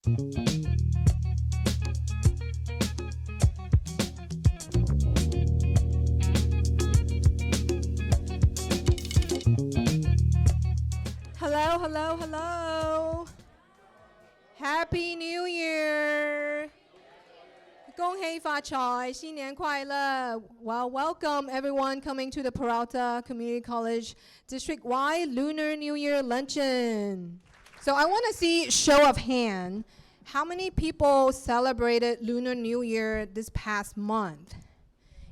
Hello, hello, hello. Happy New Year. 恭喜发财，新年快乐. Well, welcome everyone coming to the Peralta Community College District-wide Lunar New Year Luncheon. So I want to see show of hand. How many people celebrated Lunar New Year this past month?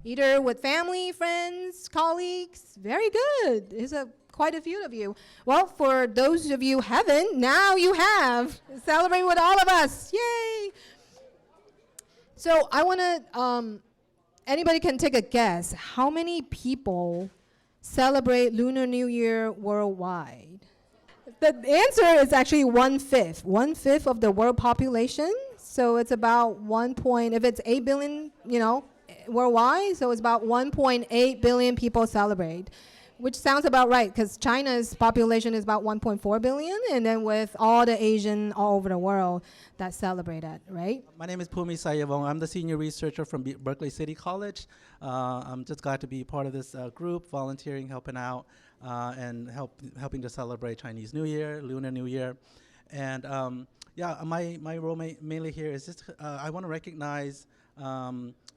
Either with family, friends, colleagues? Very good. There's quite a few of you. Well, for those of you who haven't, now you have. Celebrate with all of us. Yay! So I want to, anybody can take a guess. How many people celebrate Lunar New Year worldwide? The answer is actually 1/5. 1/5 of the world population. So it's about if it's 8 billion, worldwide, so it's about 1.8 billion people celebrate. Which sounds about right, because China's population is about 1.4 billion, and then with all the Asian all over the world that celebrate that, right? My name is Pumi Sayavong. I'm the senior researcher from Berkeley City College. I'm just glad to be part of this group, volunteering, helping out, and helping to celebrate Chinese New Year, Lunar New Year. And my role mainly here is just, I want to recognize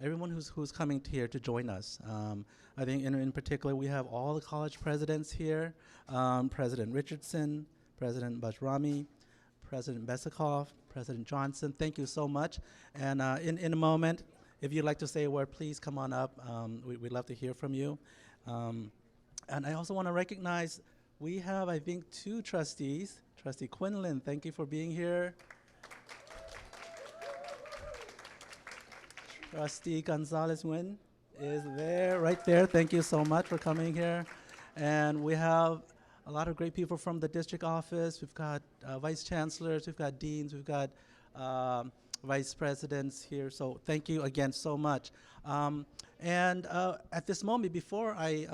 everyone who's coming here to join us. I think in particular we have all the college presidents here, President Richardson, President Bajrami, President Besikov, President Johnson. Thank you so much. And in a moment, if you'd like to say a word, please come on up. We'd love to hear from you. And I also want to recognize we have, I think, 2 trustees. Trustee Quinlan, thank you for being here. Trustee Gonzalez-Wynn is there, right there. Thank you so much for coming here. And we have a lot of great people from the district office. We've got vice chancellors, we've got deans, we've got vice presidents here. So thank you again so much. And at this moment, before I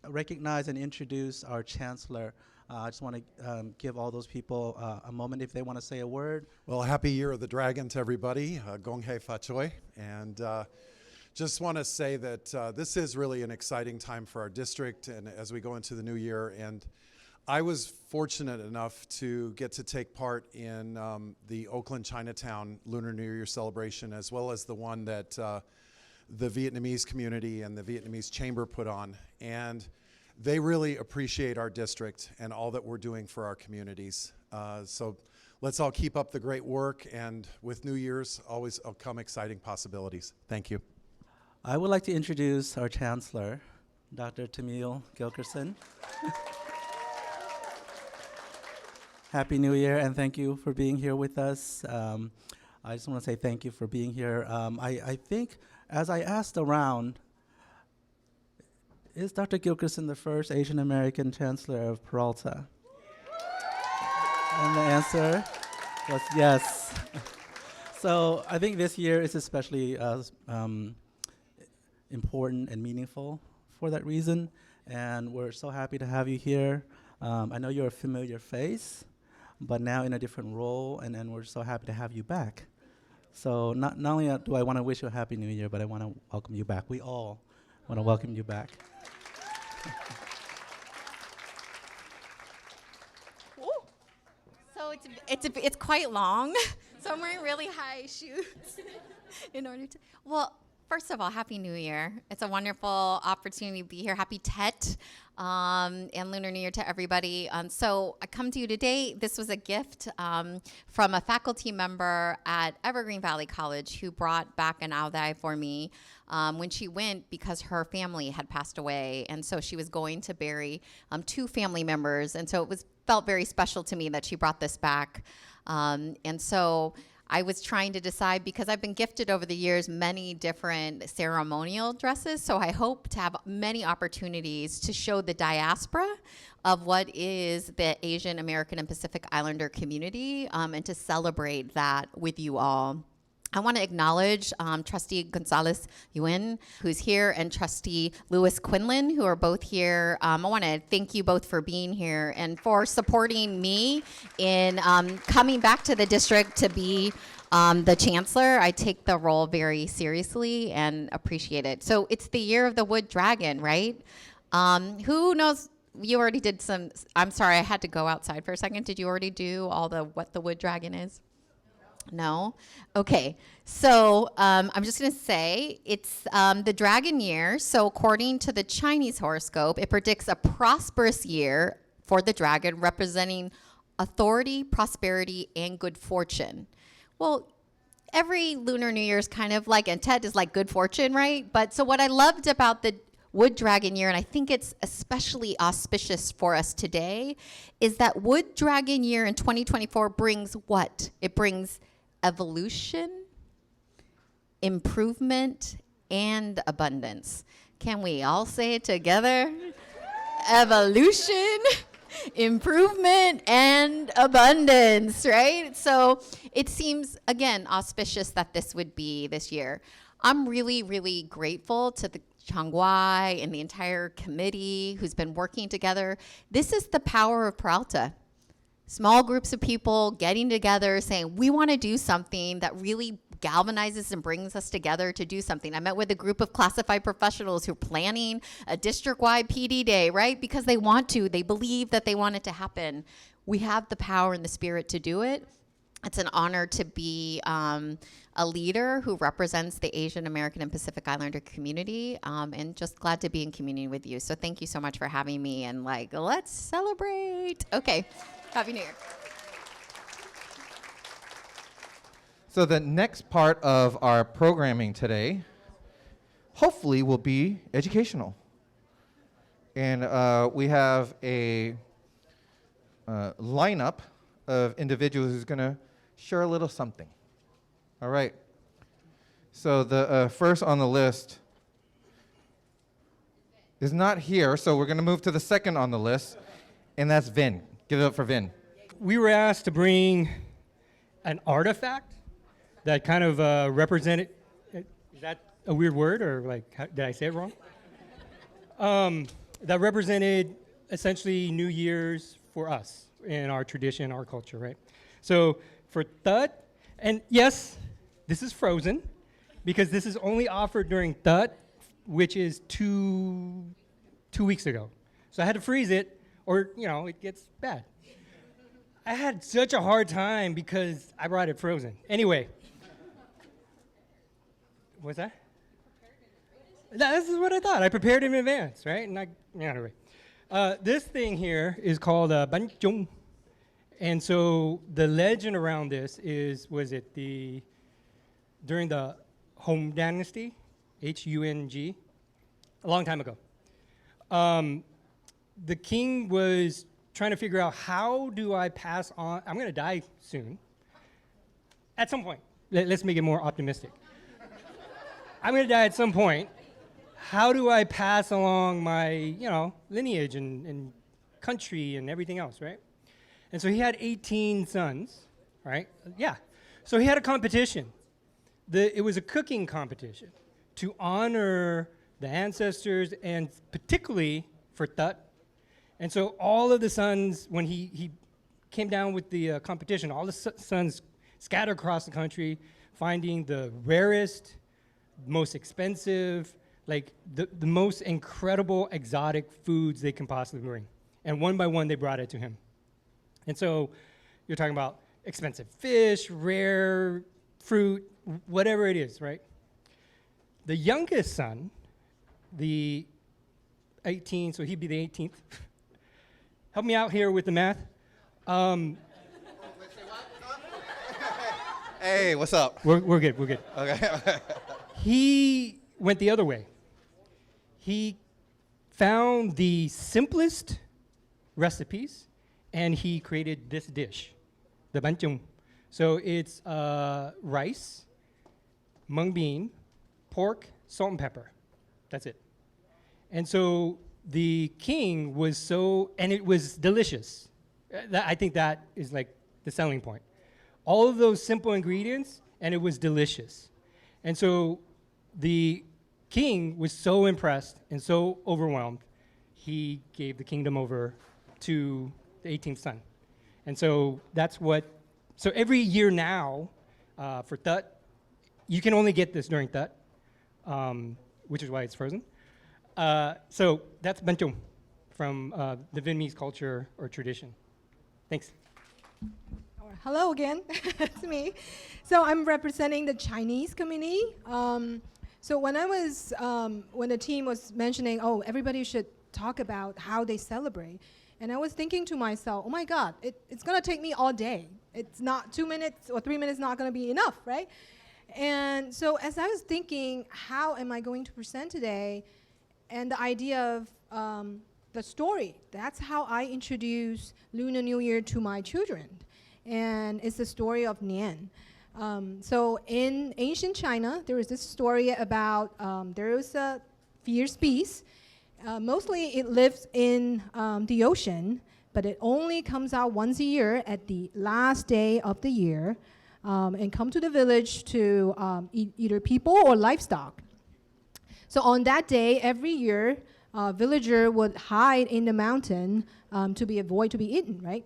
recognize and introduce our chancellor, I just want to give all those people a moment if they want to say a word. Well, happy Year of the Dragon to everybody. Gong hei fa choi. And just want to say that this is really an exciting time for our district and as we go into the new year. And I was fortunate enough to get to take part in the Oakland Chinatown Lunar New Year celebration, as well as the one that the Vietnamese community and the Vietnamese Chamber put on. And they really appreciate our district and all that we're doing for our communities. So let's all keep up the great work, and with New Year's always come exciting possibilities. Thank you. I would like to introduce our chancellor, Dr. Tamil Gilkerson. Happy New Year, and thank you for being here with us. I just want to say thank you for being here. I think as I asked around, is Dr. Gilkerson the first Asian American chancellor of Peralta? And the answer was yes. So I think this year is especially important and meaningful for that reason. And we're so happy to have you here. I know you're a familiar face, but now in a different role, and we're so happy to have you back. So not only do I want to wish you a Happy New Year, but I want to welcome you back. We all want to welcome you back. So it's quite long, so I'm wearing really high shoes in order to. Well, first of all, Happy New Year! It's a wonderful opportunity to be here. Happy Tet and Lunar New Year to everybody. So I come to you today. This was a gift from a faculty member at Evergreen Valley College who brought back an audai for me when she went because her family had passed away, and so she was going to bury 2 family members, and so it felt very special to me that she brought this back. And so I was trying to decide, because I've been gifted over the years many different ceremonial dresses, so I hope to have many opportunities to show the diaspora of what is the Asian American and Pacific Islander community, and to celebrate that with you all. I want to acknowledge Trustee Gonzalez Yuen, who's here, and Trustee Lewis Quinlan, who are both here. I want to thank you both for being here and for supporting me in coming back to the district to be the chancellor. I take the role very seriously and appreciate it. So it's the year of the wood dragon, right? Who knows? You already did some. I'm sorry, I had to go outside for a second. Did you already do all the what the wood dragon is? No? Okay. So I'm just going to say it's the dragon year. So according to the Chinese horoscope, it predicts a prosperous year for the dragon, representing authority, prosperity, and good fortune. Well, every Lunar New Year is kind of like, and Tet is like good fortune, right? But so what I loved about the wood dragon year, and I think it's especially auspicious for us today, is that wood dragon year in 2024 brings what? It brings evolution, improvement, and abundance. Can we all say it together? Evolution, improvement, and abundance, right? So it seems, again, auspicious that this would be this year. I'm really, really grateful to the Changwai and the entire committee who's been working together. This is the power of Peralta. Small groups of people getting together saying, we want to do something that really galvanizes and brings us together to do something. I met with a group of classified professionals who are planning a district-wide PD day, right? Because they want to, they believe that they want it to happen. We have the power and the spirit to do it. It's an honor to be a leader who represents the Asian American and Pacific Islander community, and just glad to be in community with you. So thank you so much for having me, and like, let's celebrate. Okay. Happy New Year. So the next part of our programming today, hopefully, will be educational. And we have a lineup of individuals who's going to share a little something. All right. So the first on the list is not here, so we're going to move to the second on the list, and that's Vin. Give it up for Vin. We were asked to bring an artifact that kind of represented, is that a weird word, or like, did I say it wrong? That represented essentially New Year's for us in our tradition, our culture, right? So for Tet, and yes, this is frozen, because this is only offered during Tet, which is two weeks ago. So I had to freeze it, or, you know, it gets bad. I had such a hard time because I brought it frozen. Anyway. What's that? This is what I thought. I prepared in advance, right? And anyway. This thing here is called Banchong. And so the legend around this is, during the Hong Dynasty, Hung, a long time ago. The king was trying to figure out, how do I pass on? I'm going to die soon. At some point. Let's make it more optimistic. I'm going to die at some point. How do I pass along my, lineage and country and everything else, right? And so he had 18 sons, right? Yeah. So he had a competition. It was a cooking competition to honor the ancestors, and particularly for Tet. And so all of the sons, when he came down with the competition, all the sons scattered across the country, finding the rarest, most expensive, like the most incredible exotic foods they can possibly bring. And one by one, they brought it to him. And so you're talking about expensive fish, rare fruit, whatever it is, right? The youngest son, the 18, so he'd be the 18th. Help me out here with the math. Hey, what's up? We're good, we're good. Okay. He went the other way. He found the simplest recipes, and he created this dish, the banchong. So it's rice, mung bean, pork, salt and pepper. That's it. And so the king was and it was delicious. I think that is like the selling point. All of those simple ingredients, and it was delicious. And so the king was so impressed and so overwhelmed, he gave the kingdom over to the 18th son. And so that's what, so every year now for Tet, you can only get this during Tet, which is why it's frozen. So that's Benchum from the Vietnamese culture or tradition. Thanks. Hello again, it's me. So I'm representing the Chinese community. So when I was, when the team was mentioning, oh, everybody should talk about how they celebrate, and I was thinking to myself, oh my God, it's gonna take me all day. It's not 2 minutes or 3 minutes not gonna be enough, right? And so as I was thinking, how am I going to present today, and the idea of the story, that's how I introduce Lunar New Year to my children. And it's the story of Nian. So in ancient China, there was this story about there was a fierce beast. Mostly it lives in the ocean, but it only comes out once a year at the last day of the year and come to the village to eat either people or livestock. So on that day, every year, villager would hide in the mountain to avoid to be eaten, right?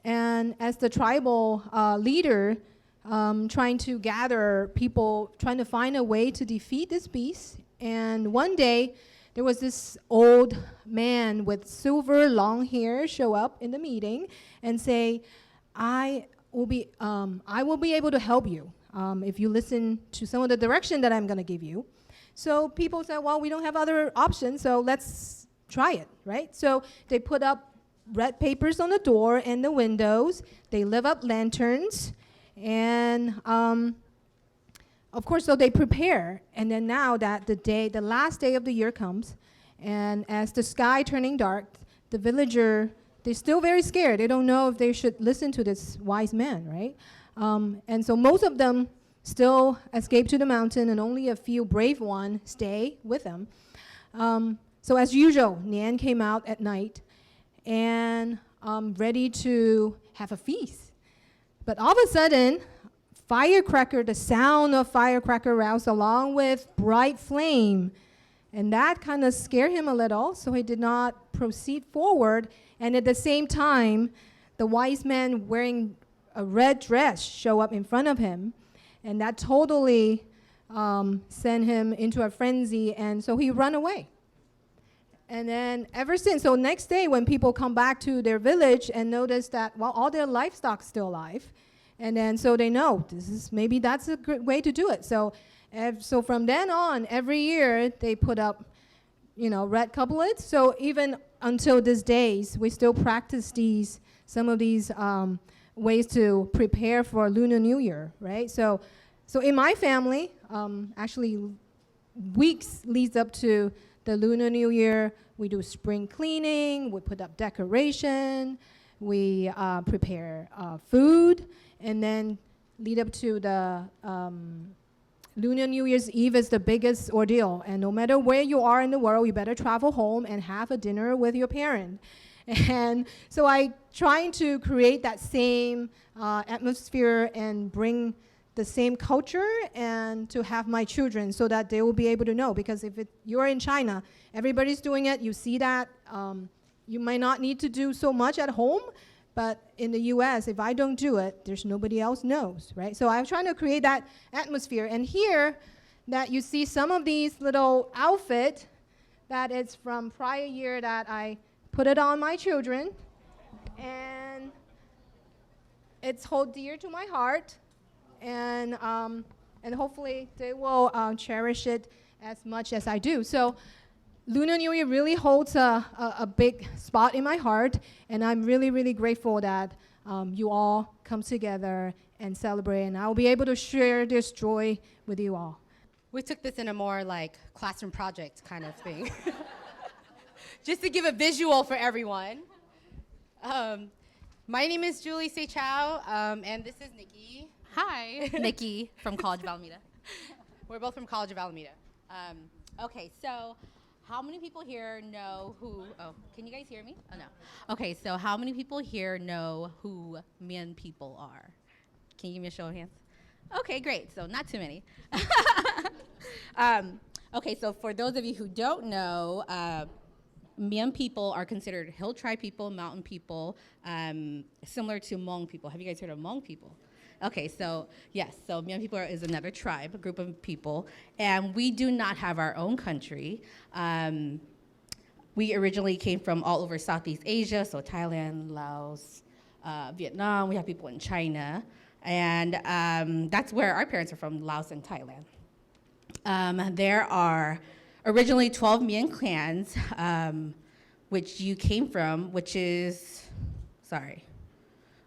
And as the tribal leader, trying to gather people, trying to find a way to defeat this beast. And one day, there was this old man with silver long hair show up in the meeting and say, I will be able to help you if you listen to some of the direction that I'm going to give you. So people said, well, we don't have other options, so let's try it, right? So they put up red papers on the door and the windows. They lit up lanterns. And of course, so they prepare. And then now that the last day of the year comes, and as the sky turning dark, the villager, they're still very scared. They don't know if they should listen to this wise man, right? And so most of them still escape to the mountain, and only a few brave ones stay with them. So as usual, Nian came out at night and ready to have a feast. But all of a sudden, the sound of firecracker roused along with bright flame. And that kind of scared him a little, so he did not proceed forward. And at the same time, the wise man wearing a red dress show up in front of him. And that totally sent him into a frenzy, and so he ran away. And then ever since, so next day when people come back to their village and notice that, well, all their livestock's still alive, and then so they know maybe that's a good way to do it. So from then on, every year they put up, red couplets. So even until these days, we still practice some of these ways to prepare for Lunar New Year, right? So in my family, actually weeks leads up to the Lunar New Year. We do spring cleaning, we put up decoration, we prepare food, and then lead up to the Lunar New Year's Eve is the biggest ordeal. And no matter where you are in the world, you better travel home and have a dinner with your parent. And so I trying to create that same atmosphere and bring the same culture and to have my children so that they will be able to know. Because if you're in China, everybody's doing it, you see that. You might not need to do so much at home, but in the US, if I don't do it, there's nobody else knows, right? So I'm trying to create that atmosphere. And here, that you see some of these little outfit that is from prior year that I put it on my children, and it's hold dear to my heart, and hopefully they will cherish it as much as I do. So Lunar New Year really holds a big spot in my heart, and I'm really, really grateful that you all come together and celebrate, and I'll be able to share this joy with you all. We took this in a more like classroom project kind of thing. Just to give a visual for everyone. My name is Julie Seichow, and this is Nikki. Hi, Nikki from College of Alameda. We're both from College of Alameda. Okay, so how many people here know who, can you guys hear me? Oh, no. Okay, so how many people here know who Mian people are? Can you give me a show of hands? Okay, great. So not too many. Okay, so for those of you who don't know, Mian people are considered hill tribe people, mountain people, similar to Hmong people. Have you guys heard of Hmong people? Okay, so yes, so Mian people is another tribe, a group of people, and we do not have our own country. We originally came from all over Southeast Asia, so Thailand, Laos, Vietnam. We have people in China, and that's where our parents are from, Laos and Thailand. There are originally 12 Mian clans, which you came from, which is, sorry,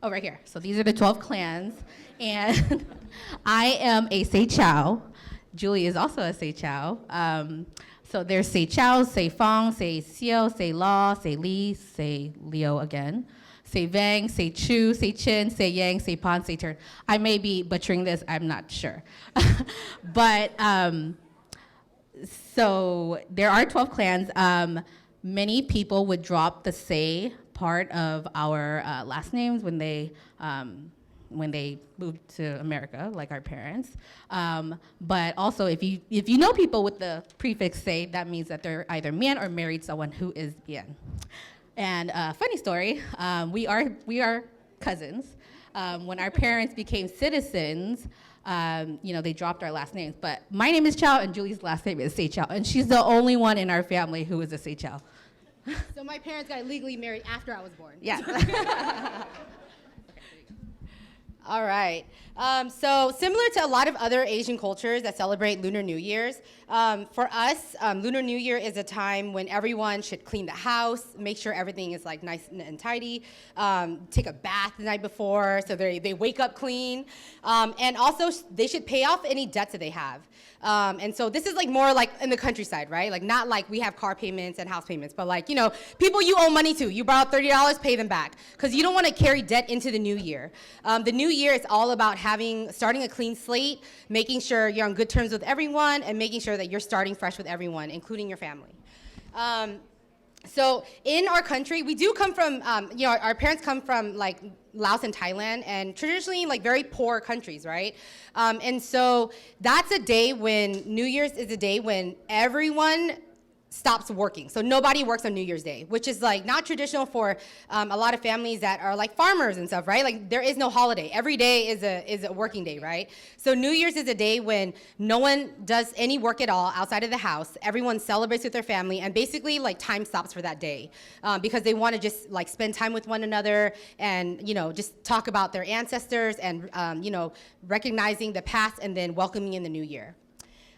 oh, right here. So these are the 12 clans, and I am a Sei Chow. Julie is also a Sei Chow. So there's Sei Chow, Sei Fong, Sei Seo, Sei Law, Sei Li, Sei Leo again, Sei Vang, Sei Chu, Sei Chin, Sei Yang, Sei Pan, Sei Turn. I may be butchering this, I'm not sure. But, so there are 12 clans. Many people would drop the Sei part of our last names when they moved to America, like our parents. But also, if you know people with the prefix Sei, that means that they're either Mian or married someone who is Mian. And funny story, we are cousins. When our parents became citizens, they dropped our last names. But my name is Chow, and Julie's last name is Sei Chow, and she's the only one in our family who is a Sei Chow. So my parents got legally married after I was born. Yeah. All right. So similar to a lot of other Asian cultures that celebrate Lunar New Year's, for us, Lunar New Year is a time when everyone should clean the house, make sure everything is like nice and tidy, take a bath the night before so they wake up clean, and also they should pay off any debts that they have. And so this is like more like in the countryside, right? Like not like we have car payments and house payments, but like, people you owe money to, you borrowed $30, pay them back. Because you don't want to carry debt into the new year. The new year is all about starting a clean slate, making sure you're on good terms with everyone, and making sure that you're starting fresh with everyone, including your family. So in our country, we do come from, our parents come from like Laos and Thailand, and traditionally like very poor countries, right? And so that's a day when New Year's is a day when everyone stops working. So nobody works on New Year's Day, which is like not traditional for a lot of families that are like farmers and stuff, right? Like there is no holiday. Every day is a working day, right? So New Year's is a day when no one does any work at all outside of the house. Everyone celebrates with their family, and basically like time stops for that day because they want to just like spend time with one another and just talk about their ancestors and recognizing the past and then welcoming in the new year.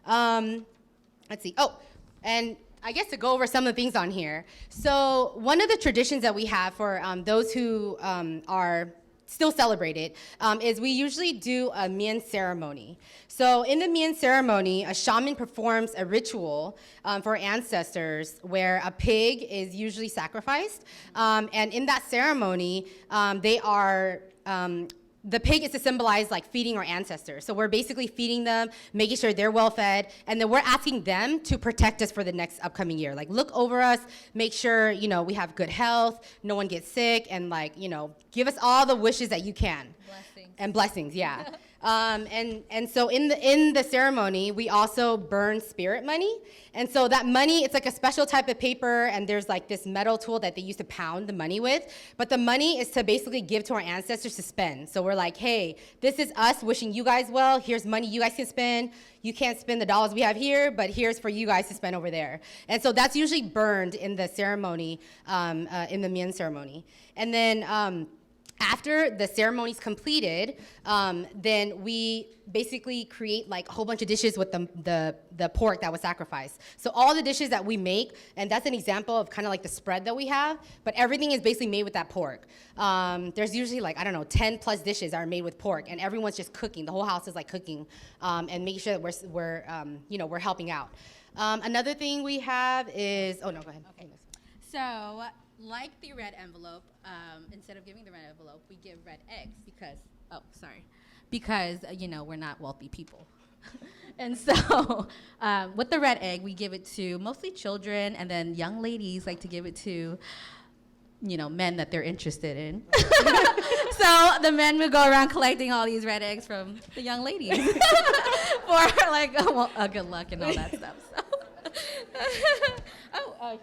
Let's see. Oh, and I guess to go over some of the things on here. So one of the traditions that we have for those who are still celebrated is we usually do a Mian ceremony. So in the Mian ceremony, a shaman performs a ritual for ancestors where a pig is usually sacrificed. And in that ceremony, the pig is to symbolize like feeding our ancestors. So we're basically feeding them, making sure they're well fed, and then we're asking them to protect us for the next upcoming year. Like look over us, make sure, we have good health, no one gets sick, and like, give us all the wishes that you can. Blessings. And blessings, yeah. And so in the ceremony, we also burn spirit money. And so that money, it's like a special type of paper, and there's like this metal tool that they use to pound the money with. But the money is to basically give to our ancestors to spend. So we're like, hey, this is us wishing you guys well. Here's money you guys can spend. You can't spend the dollars we have here, but here's for you guys to spend over there. And so that's usually burned in the ceremony, in the Mian ceremony. And then after the ceremony's completed, then we basically create like a whole bunch of dishes with the pork that was sacrificed. So all the dishes that we make, and that's an example of kind of like the spread that we have, but everything is basically made with that pork. There's usually like, 10 plus dishes are made with pork, and everyone's just cooking. The whole house is like cooking and making sure that we're helping out. Another thing we have is, oh no, go ahead. Okay. So, like the red envelope, instead of giving the red envelope, we give red eggs because we're not wealthy people. And so with the red egg, we give it to mostly children, and then young ladies like to give it to men that they're interested in. So the men would go around collecting all these red eggs from the young ladies for like good luck and all that stuff. So.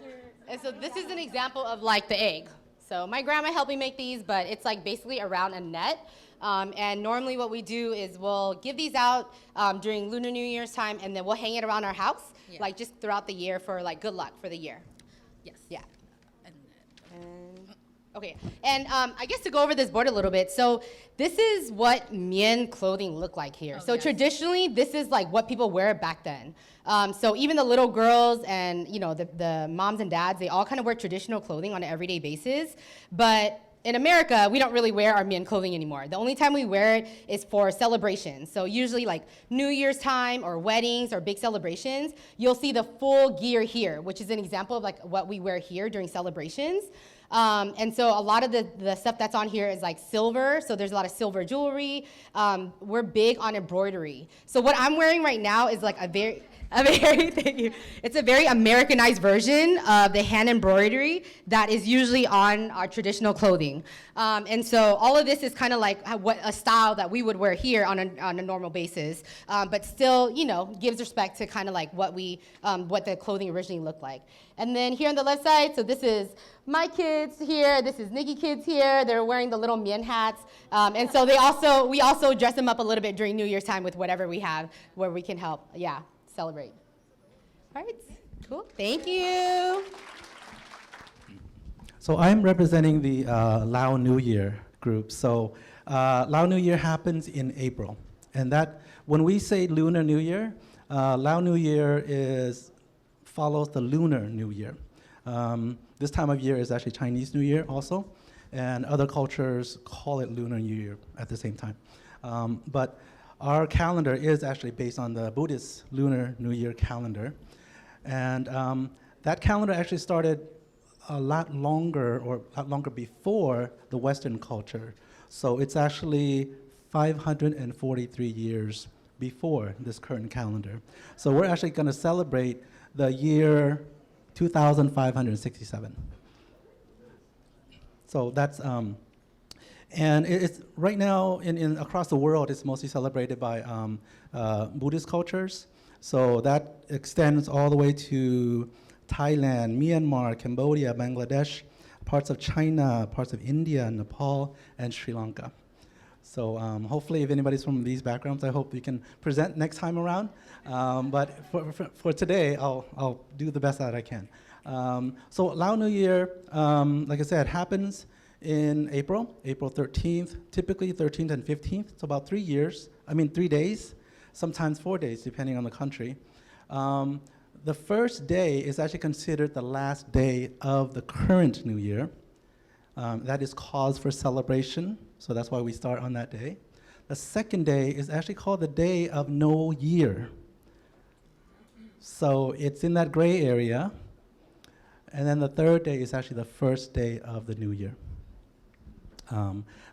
Here. And so this is an example of like the egg. So my grandma helped me make these, but it's like basically around a net. And normally what we do is we'll give these out during Lunar New Year's time, and then we'll hang it around our house, like just throughout the year for like good luck for the year. Yes. Yeah. Okay, and I guess to go over this board a little bit, so this is what Mien clothing looked like here. So traditionally, this is like what people wear back then. So even the little girls and the moms and dads, they all kind of wear traditional clothing on an everyday basis. But in America, we don't really wear our Mien clothing anymore. The only time we wear it is for celebrations. So usually like New Year's time or weddings or big celebrations, you'll see the full gear here, which is an example of like what we wear here during celebrations. And so a lot of the stuff that's on here is like silver, so there's a lot of silver jewelry. We're big on embroidery. So what I'm wearing right now is like thank you. It's a very Americanized version of the hand embroidery that is usually on our traditional clothing. And so all of this is kind of like what a style that we would wear here on a normal basis, but still, gives respect to kind of like what the clothing originally looked like. And then here on the left side, so this is my kids here, this is Nikki kids here. They're wearing the little Mien hats. And so we also dress them up a little bit during New Year's time with whatever we have where we can help, celebrate. All right, cool, thank you. So I'm representing the Lao New Year group. So Lao New Year happens in April. And that, when we say Lunar New Year, Lao New Year follows the Lunar New Year. This time of year is actually Chinese New Year also, and other cultures call it Lunar New Year at the same time. But our calendar is actually based on the Buddhist Lunar New Year calendar. And that calendar actually started a lot longer before the Western culture. So it's actually 543 years before this current calendar. So we're actually going to celebrate the year 2567. So that's, and it's right now across the world, it's mostly celebrated by Buddhist cultures. So that extends all the way to Thailand, Myanmar, Cambodia, Bangladesh, parts of China, parts of India, Nepal, and Sri Lanka. So hopefully if anybody's from these backgrounds, I hope you can present next time around. But for today, I'll do the best that I can. So Lao New Year, like I said, happens in April 13th, typically 13th and 15th. It's about 3 days, sometimes 4 days, depending on the country. The first day is actually considered the last day of the current New Year. That is cause for celebration, so that's why we start on that day. The second day is actually called the Day of No Year. So it's in that gray area. And then the third day is actually the first day of the new year.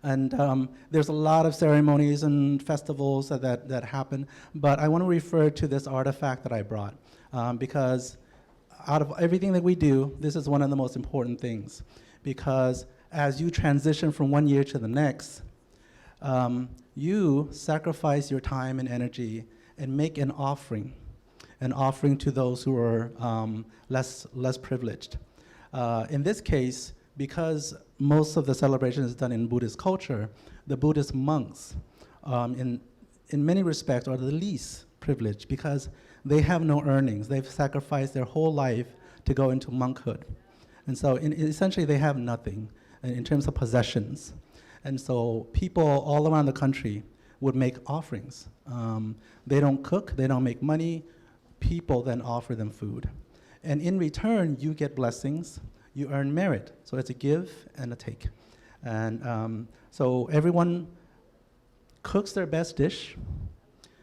There's a lot of ceremonies and festivals that happen, but I want to refer to this artifact that I brought because out of everything that we do, this is one of the most important things, because as you transition from one year to the next, you sacrifice your time and energy and make an offering to those who are less privileged. In this case, because most of the celebration is done in Buddhist culture, the Buddhist monks, in many respects, are the least privileged because they have no earnings. They've sacrificed their whole life to go into monkhood. And so essentially they have nothing in terms of possessions. And so people all around the country would make offerings. They don't cook, they don't make money. People then offer them food. And in return, you get blessings, you earn merit. So it's a give and a take. And so everyone cooks their best dish,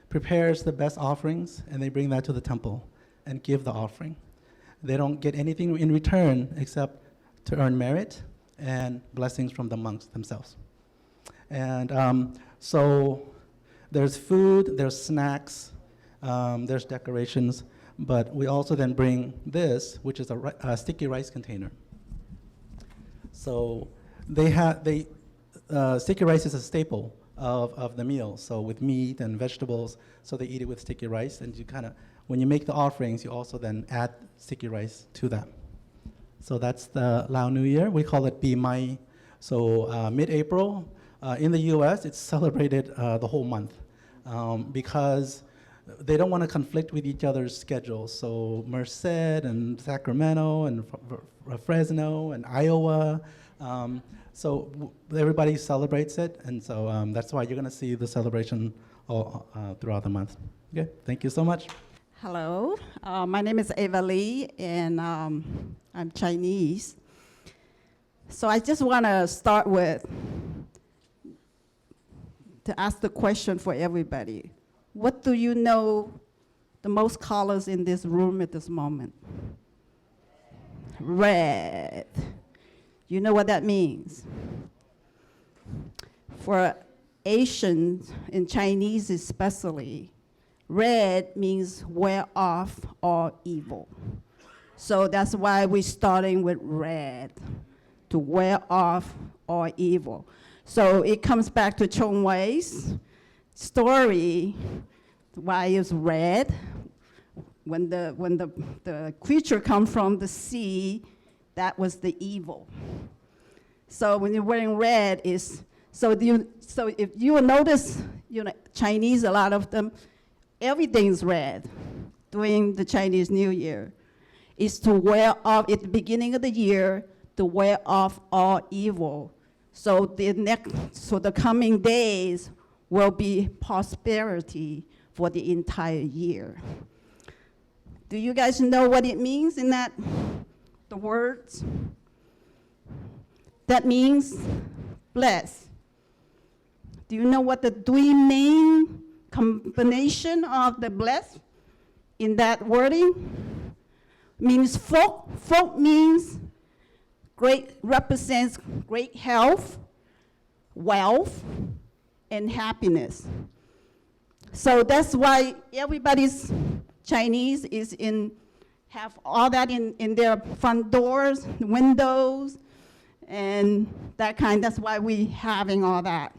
prepares the best offerings, and they bring that to the temple and give the offering. They don't get anything in return except to earn merit and blessings from the monks themselves. And so there's food, there's snacks, there's decorations, but we also then bring this, which is a sticky rice container. So sticky rice is a staple of the meal. So with meat and vegetables, so they eat it with sticky rice. And you kind of, when you make the offerings, you also then add sticky rice to that. So that's the Lao New Year. We call it Pi Mai. So mid-April, in the US, it's celebrated the whole month because they don't want to conflict with each other's schedules. So Merced and Sacramento and Fresno and Iowa. So everybody celebrates it, and so that's why you're going to see the celebration all, throughout the month. Okay, thank you so much. Hello, my name is Ava Lee, and I'm Chinese. So I just want to start with to ask the question for everybody. What do you know the most colors in this room at this moment? Red. You know what that means? For Asians and Chinese especially, red means wear off all evil. So that's why we're starting with red, to wear off all evil. So it comes back to Chong Wei's story, why it's red. When the creature comes from the sea, that was the evil. So when you're wearing red, so if you will notice, Chinese, a lot of them, everything's red during the Chinese New Year. Is to wear off at the beginning of the year, to wear off all evil. So the coming days will be prosperity for the entire year. Do you guys know what it means in that? The words? That means bless. Do you know what the three main combination of the bless in that wording? Means folk. Folk means represents great health, wealth, and happiness. So that's why everybody's Chinese have all that in their front doors, windows, and that kind. That's why we having all that.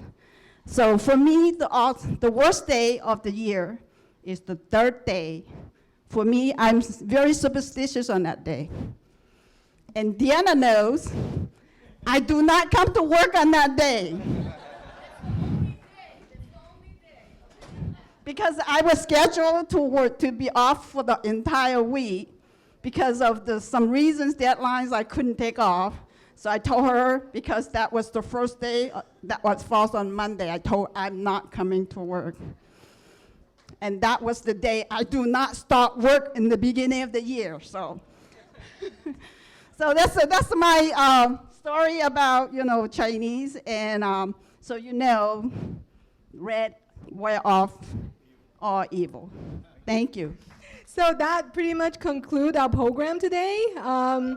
So for me, the worst day of the year is the third day. For me, I'm very superstitious on that day. And Deanna knows I do not come to work on that day. Because I was scheduled to be off for the entire week because of some reasons, deadlines I couldn't take off. So I told her, because that was the first day, that was falls on Monday, I told her I'm not coming to work. And that was the day I do not start work in the beginning of the year, so. So that's my story about, Chinese, and so red wear off all evil. Thank you. So that pretty much concludes our program today. I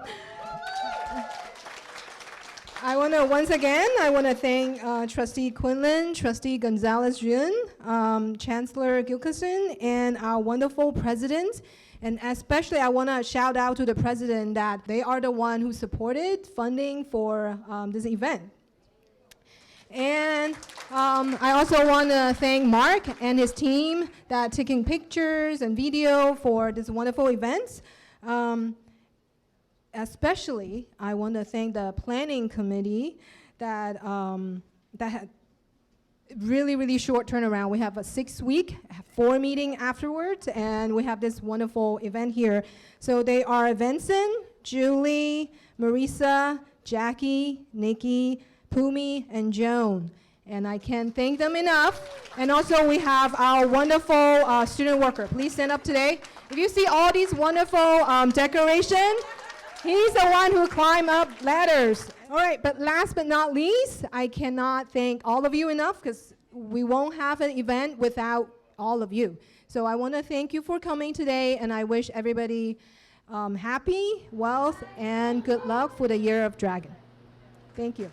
want to thank Trustee Quinlan, Trustee Gonzalez-Yun, Chancellor Gilkison, and our wonderful president. And especially, I want to shout out to the president that they are the one who supported funding for this event. And I also want to thank Mark and his team that taking pictures and video for this wonderful event. Especially, I want to thank the planning committee that had really, really short turnaround. We have a 6-week, 4 meeting afterwards, and we have this wonderful event here. So they are Vincent, Julie, Marisa, Jackie, Nikki, Pumi, and Joan. And I can't thank them enough. And also we have our wonderful student worker. Please stand up today. If you see all these wonderful decorations, he's the one who climbed up ladders. All right, but last but not least, I cannot thank all of you enough because we won't have an event without all of you. So I want to thank you for coming today, and I wish everybody happy, wealth, and good luck for the Year of Dragon. Thank you.